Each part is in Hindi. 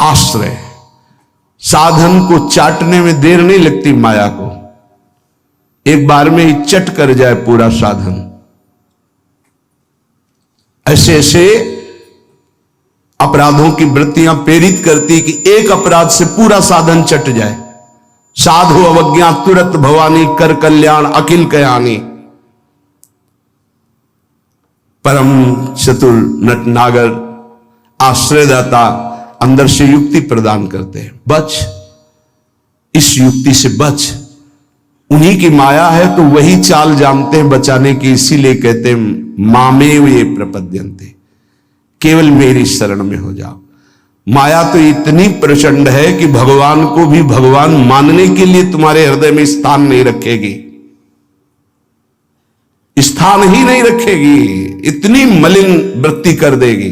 आश्रय। साधन को चाटने में देर नहीं लगती माया को, एक बार में ही चट कर जाए पूरा साधन। ऐसे ऐसे अपराधों की वृत्तियां प्रेरित करती कि एक अपराध से पूरा साधन चट जाए। साधु अवज्ञा तुरत भवानी, कर कल्याण अखिल कयानी। परम चतुर नटनागर आश्रयदाता अंदर से युक्ति प्रदान करते हैं, बच, इस युक्ति से बच। उन्हीं की माया है तो वही चाल जानते हैं बचाने की, इसीलिए कहते हैं मामेव ये प्रपद्यन्ते, केवल मेरी शरण में हो जाओ। माया तो इतनी प्रचंड है कि भगवान को भी भगवान मानने के लिए तुम्हारे हृदय में स्थान नहीं रखेगी, स्थान ही नहीं रखेगी, इतनी मलिन वृत्ति कर देगी,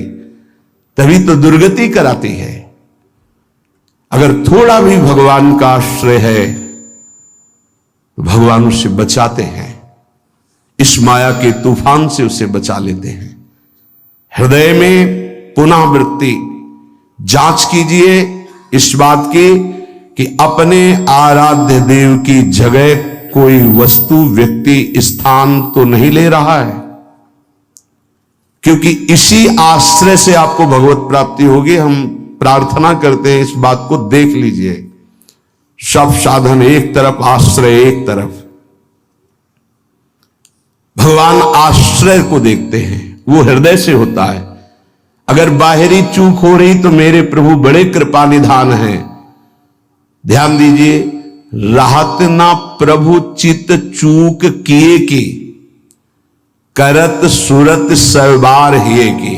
तभी तो दुर्गति कराती है। अगर थोड़ा भी भगवान का आश्रय है तो भगवान उसे बचाते हैं, इस माया के तूफान से उसे बचा लेते हैं। हृदय में पुनः वृत्ति जांच कीजिए इस बात की कि अपने आराध्य देव की जगह कोई वस्तु, व्यक्ति, स्थान तो नहीं ले रहा है, क्योंकि इसी आश्रय से आपको भगवत प्राप्ति होगी। हम प्रार्थना करते हैं, इस बात को देख लीजिए। सब साधन एक तरफ, आश्रय एक तरफ। भगवान आश्रय को देखते हैं, वो हृदय से होता है। अगर बाहरी चूक हो रही तो मेरे प्रभु बड़े कृपा निधान हैं। ध्यान दीजिए, राहत ना प्रभु चित चूक किए की, करत सुरत सवार हिए की।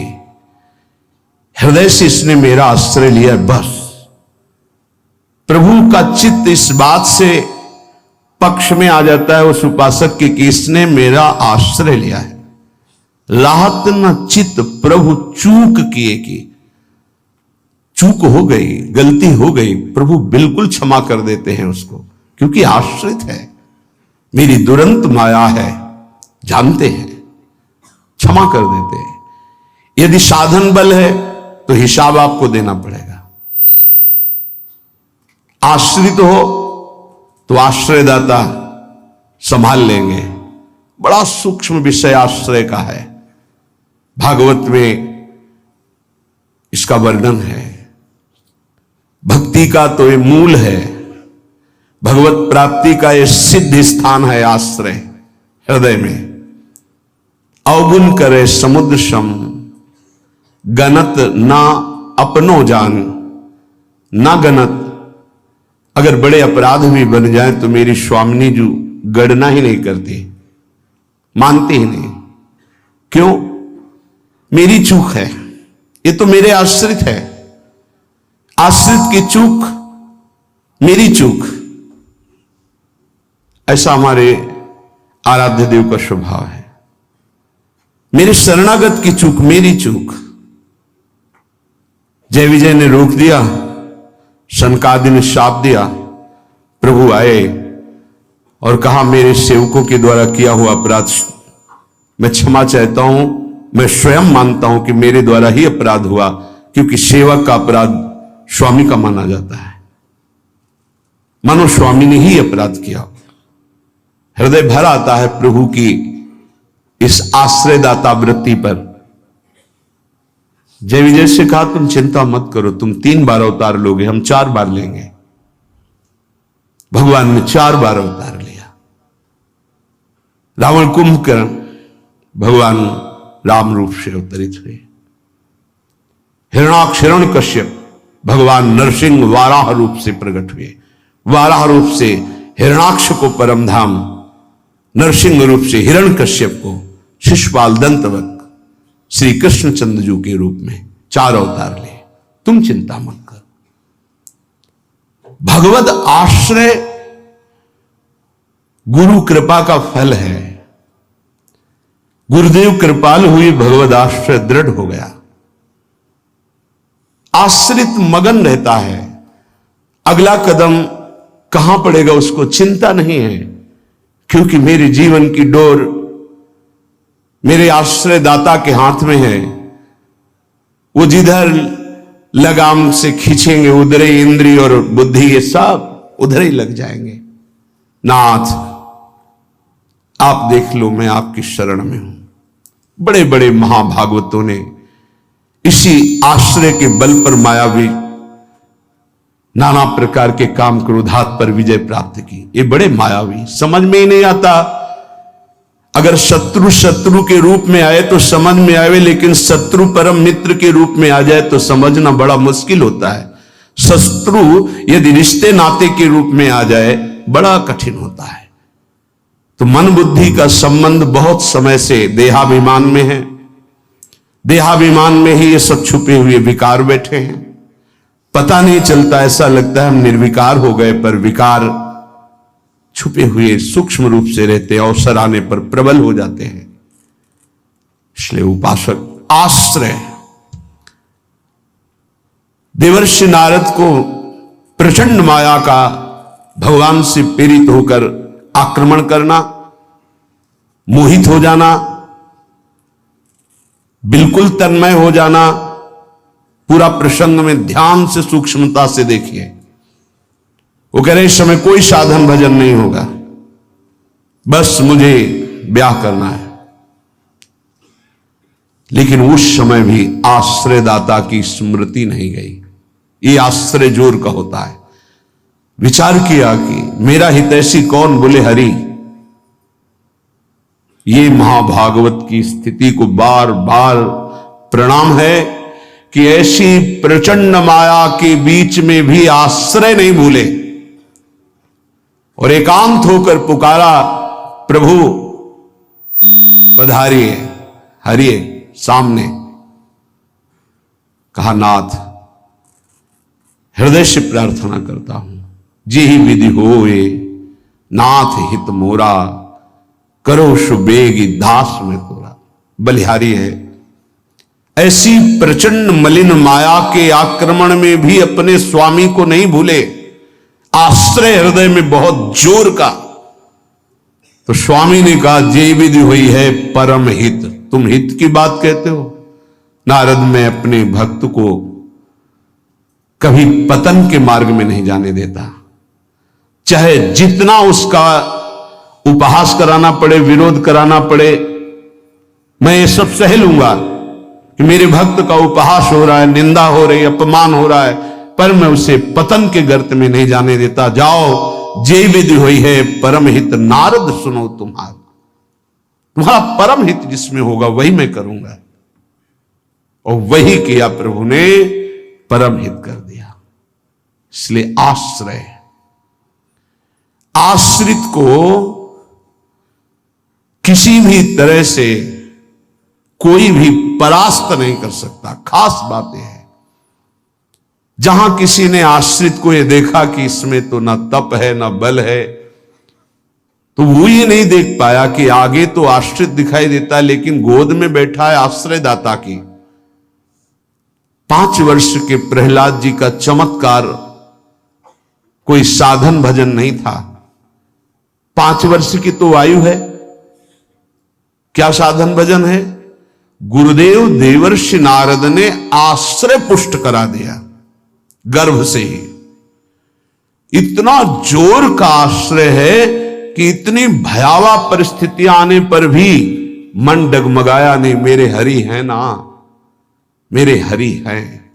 हृदय से इसने मेरा आश्रय लिया, बस। प्रभु का चित्त इस बात से पक्ष में आ जाता है उस उपासक के कि इसने मेरा आश्रय लिया है। राहत न चित्त प्रभु चूक किए की, चूक हो गई, गलती हो गई, प्रभु बिल्कुल क्षमा कर देते हैं उसको, क्योंकि आश्रित है, मेरी दुरंत माया है, जानते हैं, क्षमा कर देते हैं। यदि साधन बल है तो हिसाब आपको देना पड़ेगा। आश्रित हो तो आश्रयदाता संभाल लेंगे। बड़ा सूक्ष्म विषय आश्रय का है, भागवत में इसका वर्णन है। भक्ति का तो ये मूल है, भगवत प्राप्ति का ये सिद्ध स्थान है आश्रय, हृदय में। अवगुण करे समुद्र सम, गणत ना अपनो जान, ना गणत। अगर बड़े अपराध भी बन जाए तो मेरी स्वामिनी जी गणना ही नहीं करती, मानती ही नहीं। क्यों? मेरी चूक है, ये तो मेरे आश्रित है। आश्रित की चूक मेरी चूक, ऐसा हमारे आराध्य देव का स्वभाव है। मेरे शरणागत की चूक मेरी चूक। जय विजय ने रोक दिया, सनकादि ने शाप दिया, प्रभु आए और कहा मेरे सेवकों के द्वारा किया हुआ अपराध मैं क्षमा चाहता हूं। मैं स्वयं मानता हूं कि मेरे द्वारा ही अपराध हुआ, क्योंकि सेवक का अपराध स्वामी का माना जाता है, मानो स्वामी ने ही अपराध किया। हृदय भर आता है प्रभु की इस आश्रयदाता वृत्ति पर। जय विजय से कहा तुम चिंता मत करो, तुम 3 बार अवतार लोगे, हम 4 बार लेंगे। भगवान ने 4 बार अवतार लिया। रावण कुंभकर्ण भगवान राम रूप से अवतरित हुए। हिरणाक्ष हिरण्यकश्यप भगवान नरसिंह वाराह रूप से प्रकट हुए। वाराह रूप से हिरणाक्ष को परमधाम, नरसिंह रूप से हिरण्यकश्यप को शिशुपाल दंतवत श्री कृष्णचंद्र जी के रूप में 4 अवतार लिए। तुम चिंता मत कर। भगवत आश्रय गुरु कृपा का फल है। गुरुदेव कृपाल हुई, भगवत आश्रय दृढ़ हो गया। आश्रित मगन रहता है, अगला कदम कहां पड़ेगा उसको चिंता नहीं है, क्योंकि मेरे जीवन की डोर मेरे आश्रयदाता के हाथ में है। वो जिधर लगाम से खींचेंगे, उधर ही इंद्रिय और बुद्धि ये सब उधर ही लग जाएंगे। नाथ आप देख लो, मैं आपकी शरण में हूं। बड़े बड़े महाभागवतों ने इसी आश्रय के बल पर मायावी नाना प्रकार के काम क्रोधात पर विजय प्राप्त की। ये बड़े मायावी, समझ में ही नहीं आता। अगर शत्रु शत्रु के रूप में आए तो समझ में आवे, लेकिन शत्रु परम मित्र के रूप में आ जाए तो समझना बड़ा मुश्किल होता है। शत्रु यदि रिश्ते नाते के रूप में आ जाए बड़ा कठिन होता है। तो मन बुद्धि का संबंध बहुत समय से देहाभिमान में है। देहाभिमान में ही ये सब छुपे हुए विकार बैठे हैं, पता नहीं चलता। ऐसा लगता है हम निर्विकार हो गए, पर विकार छुपे हुए सूक्ष्म रूप से रहते, अवसर आने पर प्रबल हो जाते हैं। इसलिए उपासक आश्रय, देवर्षि नारद को प्रचंड माया का भगवान से प्रेरित होकर आक्रमण करना, मोहित हो जाना, बिल्कुल तन्मय हो जाना। पूरा प्रसंग में ध्यान से सूक्ष्मता से देखिए। वो कह रहे इस समय कोई साधन भजन नहीं होगा, बस मुझे ब्याह करना है। लेकिन उस समय भी आश्रयदाता की स्मृति नहीं गई। ये आश्रय जोर का होता है। विचार किया कि मेरा हितैषी कौन, बोले हरि। ये महाभागवत की स्थिति को बार बार प्रणाम है कि ऐसी प्रचंड माया के बीच में भी आश्रय नहीं भूले और एकांत होकर पुकारा, प्रभु पधारिए, हरिए सामने। कहा नाथ हृदय से प्रार्थना करता हूं, जी ही विधि होए नाथ हित मोरा, करो सुबेगी दास में तोरा। बलिहारी है, ऐसी प्रचंड मलिन माया के आक्रमण में भी अपने स्वामी को नहीं भूले। आश्रय हृदय में बहुत जोर का। तो स्वामी ने कहा जे विधि हुई है परम हित। तुम हित की बात कहते हो? नारद, मैं अपने भक्त को कभी पतन के मार्ग में नहीं जाने देता। चाहे जितना उसका उपहास कराना पड़े, विरोध कराना पड़े, मैं ये सब सह लूंगा कि मेरे भक्त का उपहास हो रहा है, निंदा हो रही है, अपमान हो रहा है, पर मैं उसे पतन के गर्त में नहीं जाने देता। जाओ, जे विधि हुई है परम हित, नारद सुनो तुम्हारा परम हित जिसमें होगा वही मैं करूंगा। और वही किया प्रभु ने, परम हित कर दिया। इसलिए आश्रय, आश्रित को किसी भी तरह से कोई भी परास्त नहीं कर सकता। खास बात यह है, जहां किसी ने आश्रित को यह देखा कि इसमें तो ना तप है ना बल है, तो वो ये नहीं देख पाया कि आगे तो आश्रित दिखाई देता है लेकिन गोद में बैठा है आश्रयदाता की। 5 वर्ष के प्रहलाद जी का चमत्कार कोई साधन भजन नहीं था। 5 वर्ष की तो आयु है, क्या साधन भजन है? गुरुदेव देवर्षि नारद ने आश्रय पुष्ट करा दिया गर्भ से ही। इतना जोर का आश्रय है कि इतनी भयावह परिस्थितियां आने पर भी मन डगमगाया नहीं। मेरे हरि हैं ना, मेरे हरि हैं,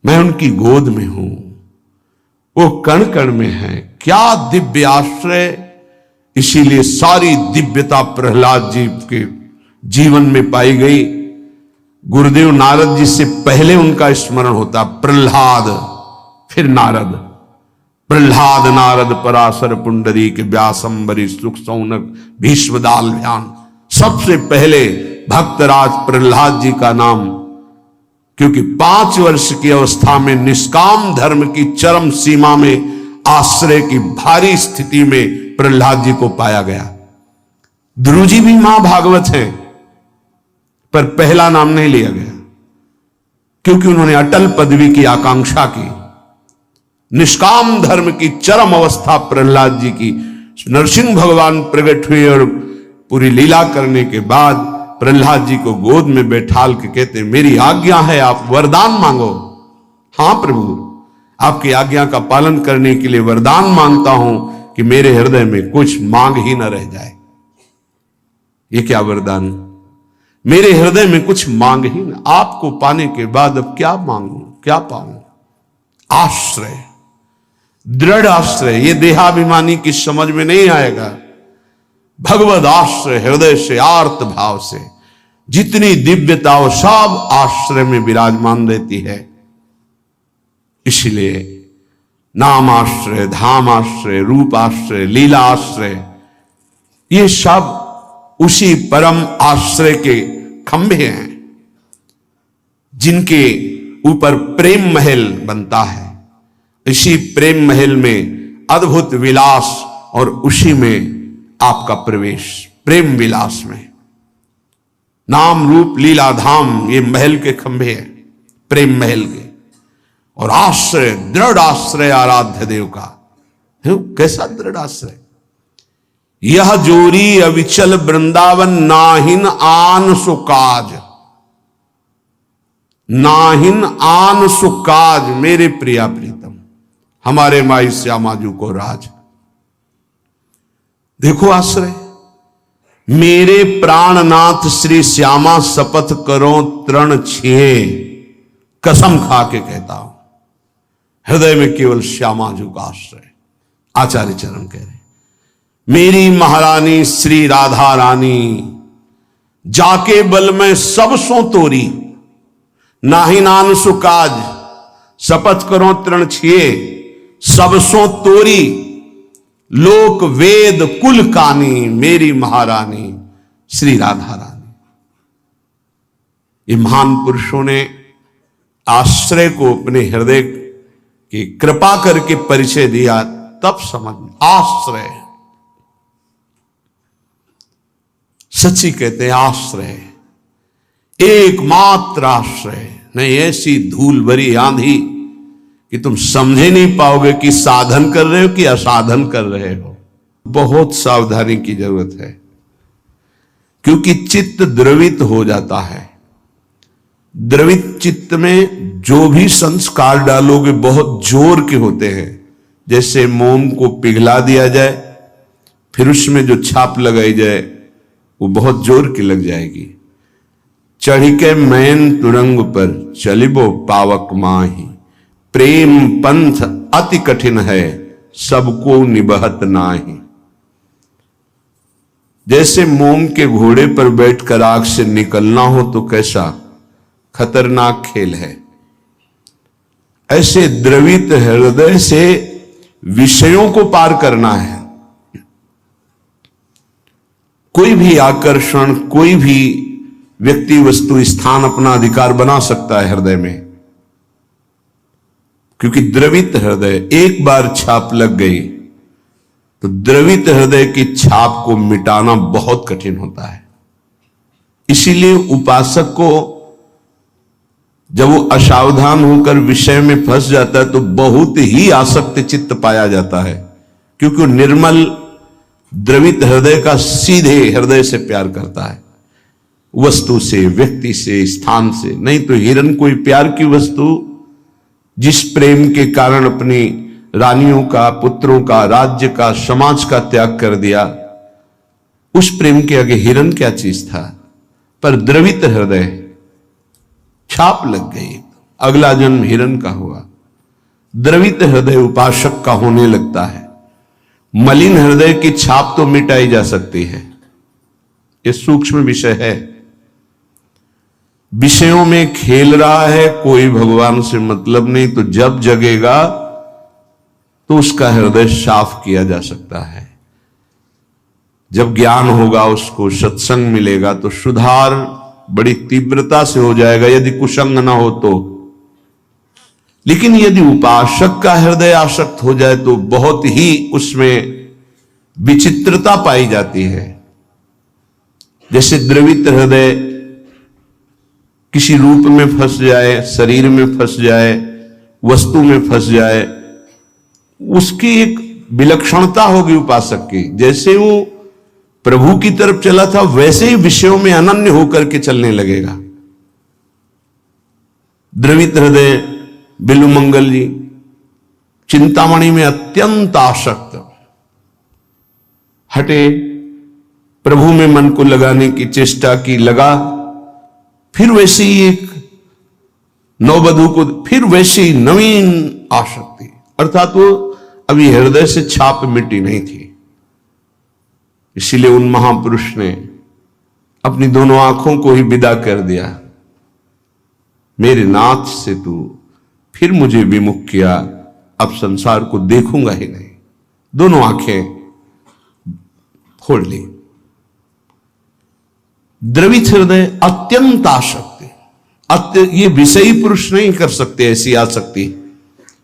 मैं उनकी गोद में हूं, वो कण कण में है। क्या दिव्य आश्रय! इसीलिए सारी दिव्यता प्रहलाद जी के जीवन में पाई गई। गुरुदेव नारद जी से पहले उनका स्मरण होता प्रहलाद, फिर नारद। प्रहलाद नारद पराशर पुंडरीक व्यासंबरी सुख सौनक भीष्मदाल ध्यान। सबसे पहले भक्तराज प्रहलाद जी का नाम, क्योंकि 5 वर्ष की अवस्था में निष्काम धर्म की चरम सीमा में आश्रय की भारी स्थिति में प्रहलाद जी को पाया गया। ध्रुव जी भी महाभागवत हैं, पर पहला नाम नहीं लिया गया क्योंकि उन्होंने अटल पदवी की आकांक्षा की। निष्काम धर्म की चरम अवस्था प्रहलाद जी की, नरसिंह भगवान प्रकट हुए और पूरी लीला करने के बाद प्रहलाद जी को गोद में बैठाल के कहते, मेरी आज्ञा है, आप वरदान मांगो। हां प्रभु, आपकी आज्ञा का पालन करने के लिए वरदान मांगता हूं कि मेरे हृदय में कुछ मांग ही न रह जाए। ये क्या वरदान? मेरे हृदय में कुछ मांग ही न, आपको पाने के बाद अब क्या मांगू, क्या पाऊं? आश्रय, दृढ़ आश्रय, ये देहाभिमानी की समझ में नहीं आएगा। भगवद आश्रय, हृदय से, आर्त भाव से, जितनी दिव्यता हो सब आश्रय में विराजमान रहती है। इसलिए नाम आश्रय, धाम आश्रय, रूप आश्रय, लीला आश्रय, ये सब उसी परम आश्रय के खंभे हैं जिनके ऊपर प्रेम महल बनता है। इसी प्रेम महल में अद्भुत विलास और उसी में आपका प्रवेश, प्रेम विलास में। नाम रूप लीला धाम, ये महल के खंभे हैं, प्रेम महल के। और आश्रय, दृढ़ आश्रय आराध्य देव का। कैसा दृढ़ आश्रय? यह जोरी अविचल वृंदावन, नाहिन आन सुकाज, नाहिन आन सुकाज, मेरे प्रिया प्रीतम, हमारे माई श्यामाजू को राज। देखो आश्रय, मेरे प्राणनाथ श्री श्यामा शपथ करो तृण छिए, कसम खा के कहता हूं, हृदय में केवल श्यामाजू का आश्रय। आचार्य चरण कह रहे, मेरी महारानी श्री राधा रानी, जाके बल में सब सो तोरी, नाहि नान सुकाज, शपथ करो तृण छिए, सब सो तोरी, लोक वेद कुल कानी, मेरी महारानी श्री राधा रानी। ये महान पुरुषों ने आश्रय को अपने हृदय की कृपा करके परिचय दिया, तब समझ में। आश्रय सच्ची कहते हैं, आश्रय एकमात्र आश्रय, नहीं ऐसी धूल भरी आंधी कि तुम समझे नहीं पाओगे कि साधन कर रहे हो कि असाधन कर रहे हो। बहुत सावधानी की जरूरत है, क्योंकि चित्त द्रवित हो जाता है। द्रवित चित्त में जो भी संस्कार डालोगे बहुत जोर के होते हैं। जैसे मोम को पिघला दिया जाए, फिर उसमें जो छाप लगाई जाए वो बहुत जोर की लग जाएगी। चढ़ी के मैन तुरंग पर चलिबो पावक माही, प्रेम पंथ अति कठिन है, सबको निबहत नाही। जैसे मोम के घोड़े पर बैठकर आग से निकलना हो तो कैसा खतरनाक खेल है, ऐसे द्रवित हृदय से विषयों को पार करना है। कोई भी आकर्षण, कोई भी व्यक्ति वस्तु स्थान अपना अधिकार बना सकता है हृदय में, क्योंकि द्रवित हृदय, एक बार छाप लग गई तो द्रवित हृदय की छाप को मिटाना बहुत कठिन होता है। इसीलिए उपासक को जब वो असावधान होकर विषय में फंस जाता है तो बहुत ही आसक्त चित्त पाया जाता है, क्योंकि वो निर्मल द्रवित हृदय का सीधे हृदय से प्यार करता है, वस्तु से, व्यक्ति से, स्थान से। नहीं तो हिरन कोई प्यार की वस्तु जिस प्रेम के कारण अपनी रानियों का, पुत्रों का, राज्य का, समाज का त्याग कर दिया, उस प्रेम के आगे हिरन क्या चीज था। पर द्रवित हृदय, छाप लग गई, अगला जन्म हिरन का हुआ। द्रवित हृदय उपासक का होने लगता है। मलिन हृदय की छाप तो मिटाई जा सकती है, ये सूक्ष्म विषय है। विषयों में खेल रहा है, कोई भगवान से मतलब नहीं, तो जब जगेगा तो उसका हृदय साफ किया जा सकता है। जब ज्ञान होगा, उसको सत्संग मिलेगा तो सुधार बड़ी तीव्रता से हो जाएगा, यदि कुसंग ना हो तो। लेकिन यदि उपासक का हृदय आसक्त हो जाए तो बहुत ही उसमें विचित्रता पाई जाती है। जैसे द्रवित हृदय किसी रूप में फंस जाए, शरीर में फंस जाए, वस्तु में फंस जाए, उसकी एक विलक्षणता होगी उपासक की। जैसे वो प्रभु की तरफ चला था, वैसे ही विषयों में अनन्य होकर के चलने लगेगा। द्रवित हृदय बिल्वमंगल जी चिंतामणि में अत्यंत आसक्त, हटे, प्रभु में मन को लगाने की चेष्टा की, लगा, फिर वैसे ही एक नववधू को, फिर वैसे ही नवीन आसक्ति, अर्थात वो अभी हृदय से छाप मिटी नहीं थी। इसीलिए उन महापुरुष ने अपनी दोनों आंखों को ही विदा कर दिया, मेरे नाथ से तू फिर मुझे विमुख किया, अब संसार को देखूंगा ही नहीं। दोनों आंखें खोल ली। द्रवित हृदय अत्यंत आसक्ति, ये विषयी पुरुष नहीं कर सकते ऐसी आसक्ति,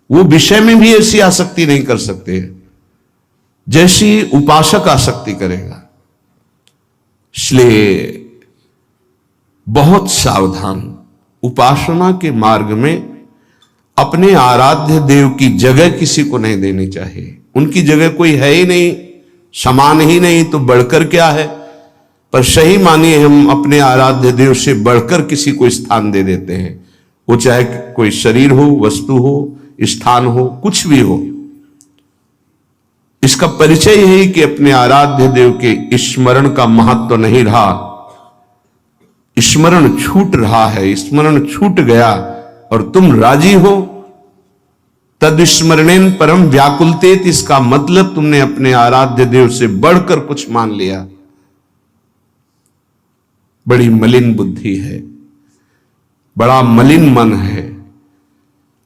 वो विषय में भी ऐसी आसक्ति नहीं कर सकते जैसी उपासक आसक्ति करेगा। इसलिए बहुत सावधान, उपासना के मार्ग में अपने आराध्य देव की जगह किसी को नहीं देनी चाहिए। उनकी जगह कोई है ही नहीं, समान ही नहीं, तो बढ़कर क्या है। पर सही मानिए हम अपने आराध्य देव से बढ़कर किसी को स्थान दे देते हैं, वो चाहे कोई शरीर हो, वस्तु हो, स्थान हो, कुछ भी हो। इसका परिचय है कि अपने आराध्य देव के स्मरण का महत्व नहीं रहा, स्मरण छूट रहा है, स्मरण छूट गया और तुम राजी हो। तद स्मरणेन परम व्याकुलतेत, इसका मतलब तुमने अपने आराध्य देव से बढ़कर कुछ मान लिया। बड़ी मलिन बुद्धि है, बड़ा मलिन मन है।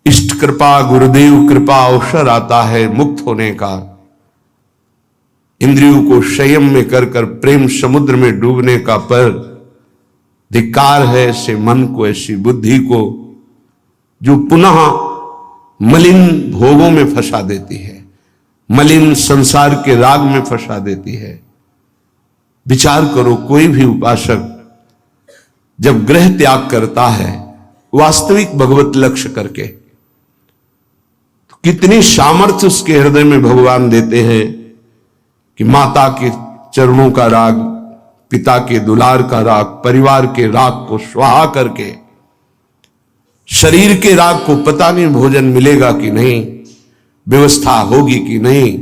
इष्ट कृपा, गुरुदेव कृपा अवसर आता है मुक्त होने का, इंद्रियों को संयम में कर कर प्रेम समुद्र में डूबने का, पर धिक्कार है ऐसे मन को, ऐसी बुद्धि को जो पुनः मलिन भोगों में फंसा देती है, मलिन संसार के राग में फंसा देती है। विचार करो, कोई भी उपासक जब ग्रह त्याग करता है वास्तविक भगवत लक्ष्य करके, तो कितनी सामर्थ्य उसके हृदय में भगवान देते हैं कि माता के चरणों का राग, पिता के दुलार का राग, परिवार के राग को स्वाहा करके, शरीर के राग को पता नहीं भोजन मिलेगा कि नहीं, व्यवस्था होगी कि नहीं,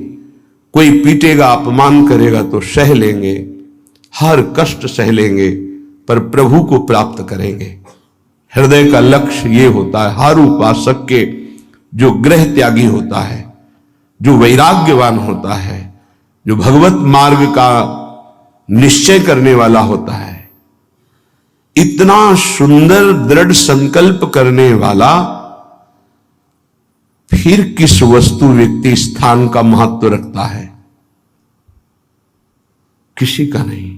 कोई पीटेगा, अपमान करेगा तो सह लेंगे, हर कष्ट सह लेंगे, पर प्रभु को प्राप्त करेंगे। हृदय का लक्ष्य ये होता है हर उपासक के, जो ग्रह त्यागी होता है, जो वैराग्यवान होता है, जो भगवत मार्ग का निश्चय करने वाला होता है, इतना सुंदर दृढ़ संकल्प करने वाला, फिर किस वस्तु व्यक्ति स्थान का महत्व रखता है? किसी का नहीं।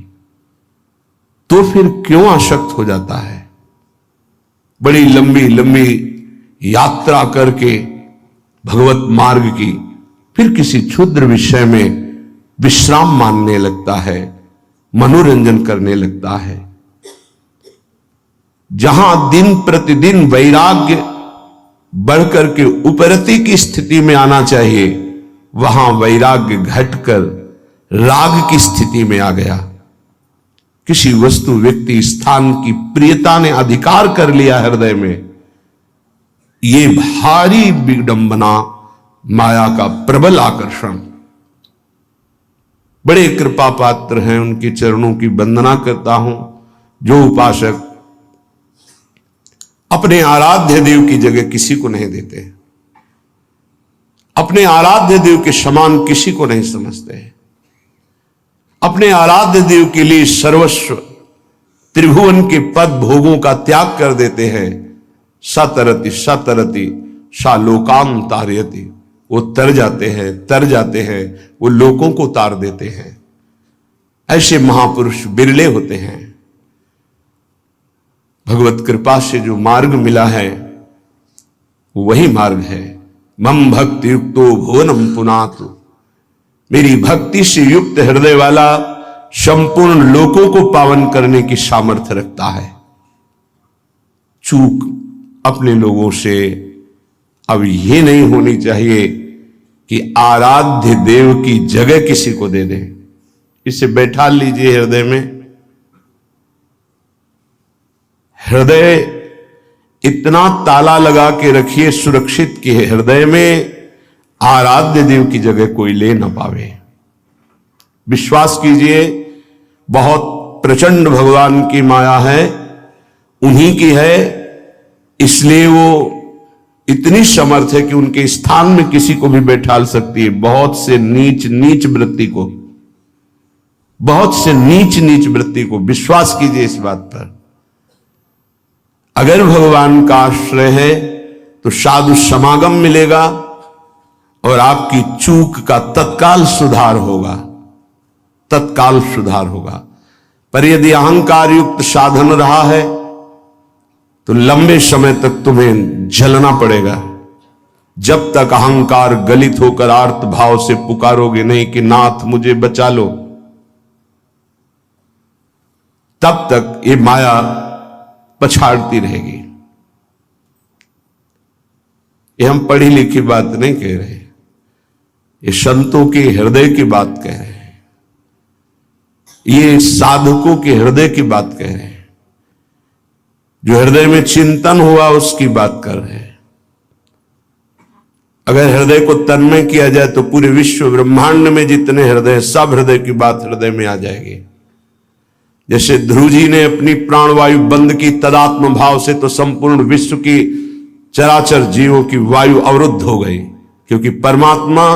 तो फिर क्यों आसक्त हो जाता है? बड़ी लंबी लंबी यात्रा करके भगवत मार्ग की, फिर किसी क्षुद्र विषय में विश्राम मानने लगता है, मनोरंजन करने लगता है। जहां दिन प्रतिदिन वैराग्य बढ़कर के उपरति की स्थिति में आना चाहिए, वहां वैराग्य घटकर राग की स्थिति में आ गया। किसी वस्तु, व्यक्ति, स्थान की प्रियता ने अधिकार कर लिया हृदय में, ये भारी विडंबना, माया का प्रबल आकर्षण। बड़े कृपा पात्र हैं, उनके चरणों की वंदना करता हूं जो उपासक अपने आराध्य देव की जगह किसी को नहीं देते, अपने आराध्य देव के समान किसी को नहीं समझते, अपने आराध्य देव के लिए सर्वस्व त्रिभुवन के पद भोगों का त्याग कर देते हैं। सतरति सतरति सा लोकाम तारयति, वो तर जाते हैं, वो लोगों को तार देते हैं। ऐसे महापुरुष बिरले होते हैं। भगवत कृपा से जो मार्ग मिला है वही मार्ग है। मम भक्ति युक्तो भुवनम पुनातु, मेरी भक्ति से युक्त हृदय वाला संपूर्ण लोकों को पावन करने की सामर्थ्य रखता है। चूक अपने लोगों से अब ये नहीं होनी चाहिए कि आराध्य देव की जगह किसी को दे दें। इसे बैठा लीजिए हृदय में। हृदय इतना ताला लगा के रखिए सुरक्षित कि हृदय में आराध्य देव की जगह कोई ले ना पावे। विश्वास कीजिए, बहुत प्रचंड भगवान की माया है, उन्हीं की है, इसलिए वो इतनी समर्थ है कि उनके स्थान में किसी को भी बैठाल सकती है। बहुत से नीच नीच वृत्ति को, बहुत से नीच नीच वृत्ति को, विश्वास कीजिए इस बात पर। अगर भगवान का आश्रय है तो साधु समागम मिलेगा और आपकी चूक का तत्काल सुधार होगा, तत्काल सुधार होगा। पर यदि अहंकार युक्त साधन रहा है तो लंबे समय तक तुम्हें झलना पड़ेगा। जब तक अहंकार गलित होकर आर्त भाव से पुकारोगे नहीं कि नाथ मुझे बचा लो, तब तक ये माया पछाड़ती रहेगी। ये हम पढ़ी लिखी बात नहीं कह रहे, ये संतों के हृदय की बात कह रहे हैं, ये साधकों के हृदय की बात कह रहे हैं, जो हृदय में चिंतन हुआ उसकी बात कर रहे हैं। अगर हृदय को तन्मय किया जाए तो पूरे विश्व ब्रह्मांड में जितने हृदय, सब हृदय की बात हृदय में आ जाएगी। जैसे ध्रुव जी ने अपनी प्राणवायु बंद की तदात्म भाव से, तो संपूर्ण विश्व की चराचर जीवों की वायु अवरुद्ध हो गई, क्योंकि परमात्मा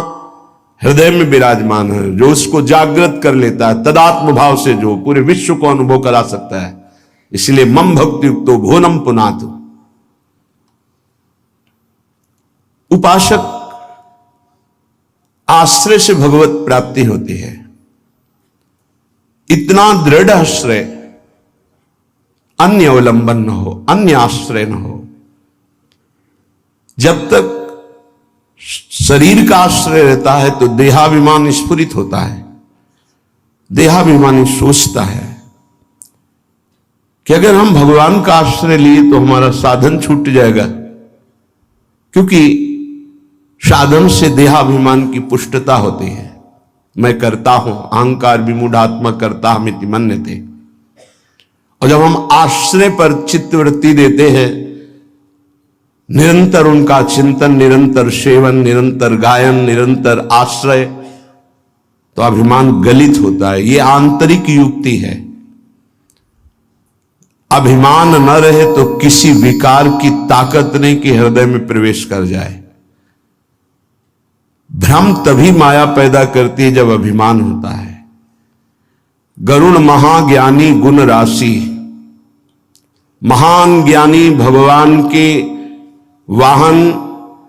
हृदय में विराजमान है, जो उसको जागृत कर लेता है तदात्म भाव से, जो पूरे विश्व को अनुभव करा सकता है। इसलिए मम भक्ति युक्तो भुवनम पुनातु। उपासक आश्रय से भगवत प्राप्ति होती है। इतना दृढ़ आश्रय, अन्य अवलंबन न हो, अन्य आश्रय न हो। जब तक शरीर का आश्रय रहता है तो देहाभिमान स्फुरित होता है, देहाभिमानी सोचता है कि अगर हम भगवान का आश्रय लिए तो हमारा साधन छूट जाएगा, क्योंकि साधन से देहाभिमान की पुष्टता होती है। मैं करता हूं, अहंकार विमूढ़ात्मा करता हमिति मन्यते। और जब हम आश्रय पर चित्तवृत्ति देते हैं, निरंतर उनका चिंतन, निरंतर सेवन, निरंतर गायन, निरंतर आश्रय, तो अभिमान गलित होता है। यह आंतरिक युक्ति है। अभिमान न रहे तो किसी विकार की ताकत नहीं कि हृदय में प्रवेश कर जाए। भ्रम तभी माया पैदा करती है जब अभिमान होता है। गरुण महाज्ञानी गुण राशि, महान ज्ञानी भगवान के वाहन,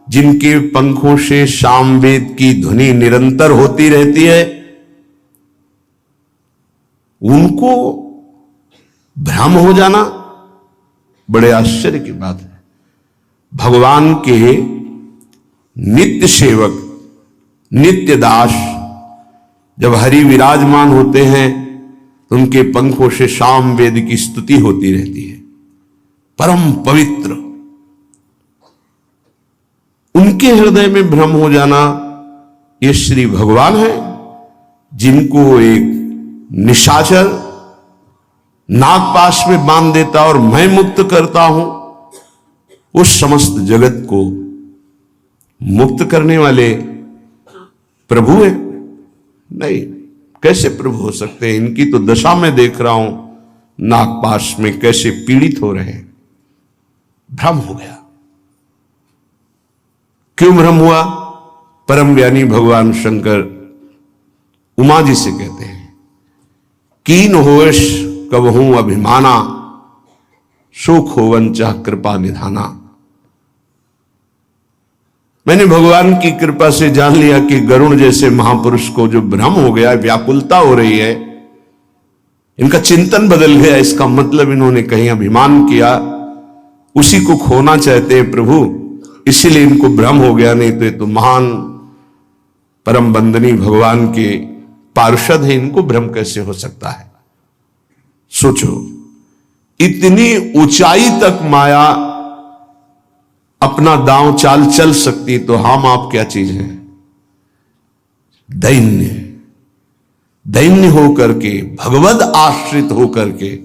जिनके पंखों से सामवेद की ध्वनि निरंतर होती रहती है, उनको भ्रम हो जाना बड़े आश्चर्य की बात है। भगवान के नित्य सेवक, नित्य दास जब हरि विराजमान होते हैं तो उनके पंखों से साम वेद की स्तुति होती रहती है। परम पवित्र, उनके हृदय में भ्रम हो जाना, ये श्री भगवान है, जिनको एक निशाचर नागपाश में बांध देता और मैं मुक्त करता हूं, उस समस्त जगत को मुक्त करने वाले प्रभु है। नहीं, कैसे प्रभु हो सकते हैं? इनकी तो दशा में देख रहा हूं, नागपाश में कैसे पीड़ित हो रहे हैं। भ्रम हो गया। क्यों भ्रम हुआ? परम ज्ञानी भगवान शंकर उमा जी से कहते हैं, कीन होश कबहू अभिमाना, सुख होवन चाह कृपा निधाना। मैंने भगवान की कृपा से जान लिया कि गरुण जैसे महापुरुष को जो भ्रम हो गया, व्याकुलता हो रही है, इनका चिंतन बदल गया। इसका मतलब इन्होंने कहीं अभिमान किया, उसी को खोना चाहते हैं प्रभु, इसीलिए इनको भ्रम हो गया। नहीं तो ये तो महान परम बंदनी भगवान के पार्षद है, इनको भ्रम कैसे हो सकता है? सोचो, इतनी ऊंचाई तक माया अपना दांव चाल चल सकती, तो हम आप क्या चीज हैं? दैन्य, दैन्य होकर के, भगवद आश्रित होकर के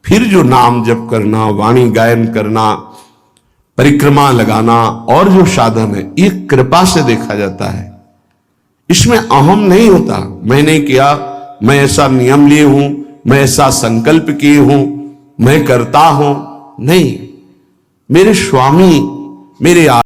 फिर जो नाम जप करना, वाणी गायन करना, परिक्रमा लगाना और जो साधन है, ये कृपा से देखा जाता है। इसमें अहम नहीं होता, मैंने किया, मैं ऐसा नियम लिए हूं, मैं ऐसा संकल्प किए हूं, मैं करता हूं। नहीं, मेरे स्वामी, मेरे